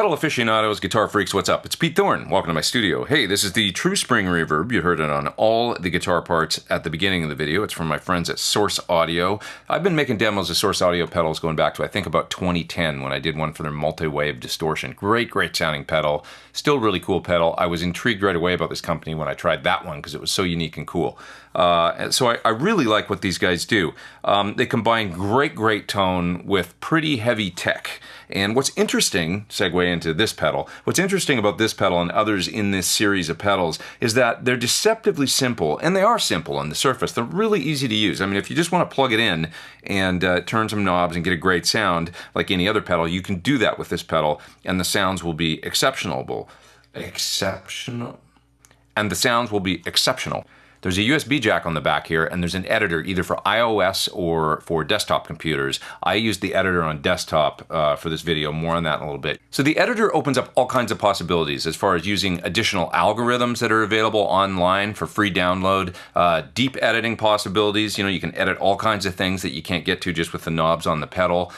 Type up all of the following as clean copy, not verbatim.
Pedal aficionados, guitar freaks, what's up? It's Pete Thorn. Welcome to my studio. Hey, this is the True Spring Reverb. You heard it on all the guitar parts at the beginning of the video. It's from my friends at Source Audio. I've been making demos of Source Audio pedals going back to, I think, about 2010 when I did one for their multi-wave distortion. Great sounding pedal. Still really cool pedal. I was intrigued right away about this company when I tried that one because it was so unique and cool. So I really like what these guys do. They combine great tone with pretty heavy tech. And what's interesting, segue into this pedal, what's interesting about this pedal and others in this series of pedals is that they're deceptively simple, and they are simple on the surface. They're really easy to use. I mean, if you just want to plug it in and turn some knobs and get a great sound like any other pedal, you can do that with this pedal, and the sounds will be exceptional. And the sounds will be exceptional. There's a USB jack on the back here, and there's an editor either for iOS or for desktop computers. I used the editor on desktop for this video, more on that in a little bit. So the editor opens up all kinds of possibilities as far as using additional algorithms that are available online for free download, deep editing possibilities. You know, you can edit all kinds of things that you can't get to just with the knobs on the pedal.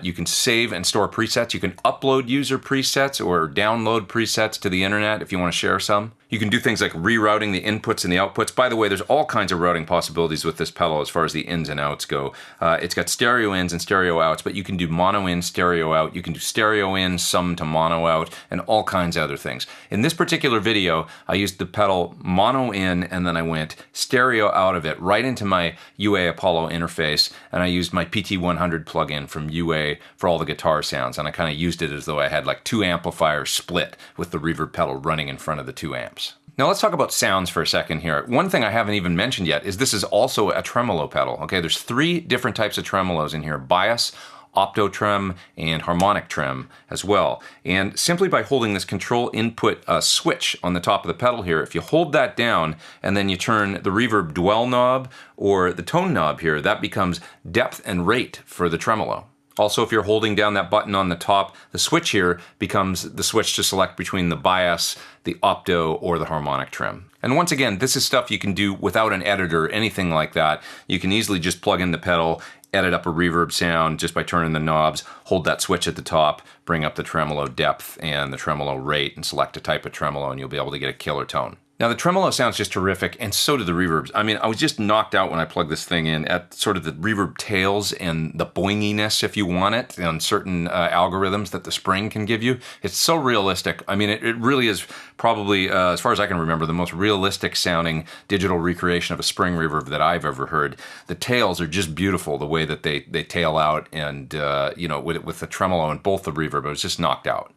You can save and store presets. You can upload user presets or download presets to the internet if you want to share some. You can do things like rerouting the inputs and the outputs. By the way, there's all kinds of routing possibilities with this pedal as far as the ins and outs go. It's got stereo ins and stereo outs, but you can do mono in, stereo out. You can do stereo in, some to mono out, and all kinds of other things. In this particular video, I used the pedal mono in, and then I went stereo out of it right into my UA Apollo interface, and I used my PT100 plugin from UA for all the guitar sounds, and I kind of used it as though I had like two amplifiers split with the reverb pedal running in front of the two amps. Now let's talk about sounds for a second here. One thing I haven't even mentioned yet is this is also a tremolo pedal. Okay, there's three different types of tremolos in here: bias, opto-trem, and harmonic trem as well. And simply by holding this control input switch on the top of the pedal here, if you hold that down and then you turn the reverb dwell knob or the tone knob here, that becomes depth and rate for the tremolo. Also, if you're holding down that button on the top, the switch here becomes the switch to select between the bias, the opto, or the harmonic trem. And once again, this is stuff you can do without an editor or anything like that. You can easily just plug in the pedal, edit up a reverb sound just by turning the knobs, hold that switch at the top, bring up the tremolo depth and the tremolo rate, and select a type of tremolo, and you'll be able to get a killer tone. Now the tremolo sounds just terrific, and so do the reverbs. I mean, I was just knocked out when I plugged this thing in at sort of the reverb tails and the boinginess, if you want it, on certain algorithms that the Spring can give you. It's so realistic. I mean, it really is probably, as far as I can remember, the most realistic sounding digital recreation of a Spring reverb that I've ever heard. The tails are just beautiful, the way that they tail out, and you know, with the tremolo and both the reverb, I was just knocked out.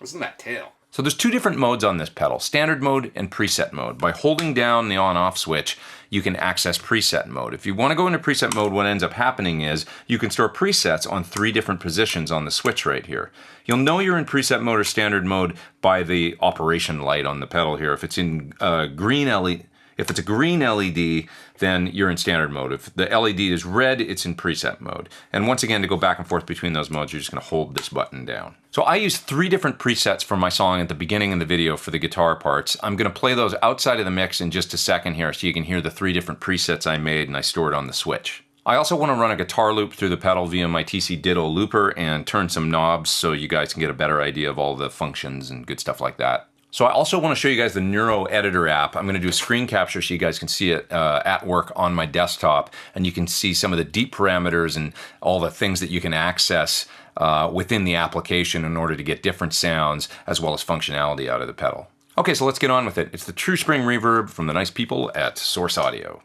Listen to that tail. So there's two different modes on this pedal, standard mode and preset mode. By holding down the on-off switch, you can access preset mode. If you want to go into preset mode, what ends up happening is you can store presets on three different positions on the switch right here. You'll know you're in preset mode or standard mode by the operation light on the pedal here. If it's in green LED, if it's a green LED, then you're in standard mode. If the LED is red, it's in preset mode. And once again, to go back and forth between those modes, you're just gonna hold this button down. So I use three different presets for my song at the beginning of the video for the guitar parts. I'm gonna play those outside of the mix in just a second here so you can hear the three different presets I made and I stored on the switch. I also want to run a guitar loop through the pedal via my TC Ditto looper and turn some knobs so you guys can get a better idea of all the functions and good stuff like that. So I also want to show you guys the Neuro Editor app. I'm going to do a screen capture so you guys can see it at work on my desktop, and you can see some of the deep parameters and all the things that you can access within the application in order to get different sounds as well as functionality out of the pedal. Okay, so let's get on with it. It's the True Spring Reverb from the nice people at Source Audio.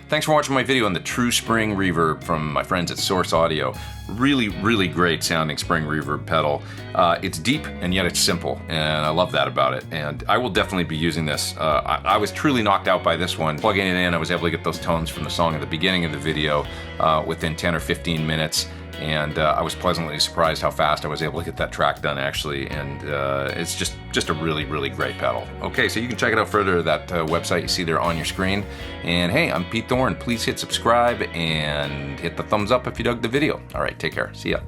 Thanks for watching my video on the True Spring Reverb from my friends at Source Audio. Really, really great sounding spring reverb pedal. It's deep and yet it's simple, and I love that about it. And I will definitely be using this. I was truly knocked out by this one. Plugging it in, I was able to get those tones from the song at the beginning of the video within 10 or 15 minutes. And I was pleasantly surprised how fast I was able to get that track done, actually. And it's just a really, really great pedal. Okay, so you can check it out further at that website you see there on your screen. And hey, I'm Pete Thorn. Please hit subscribe and hit the thumbs up if you dug the video. All right, take care. See ya.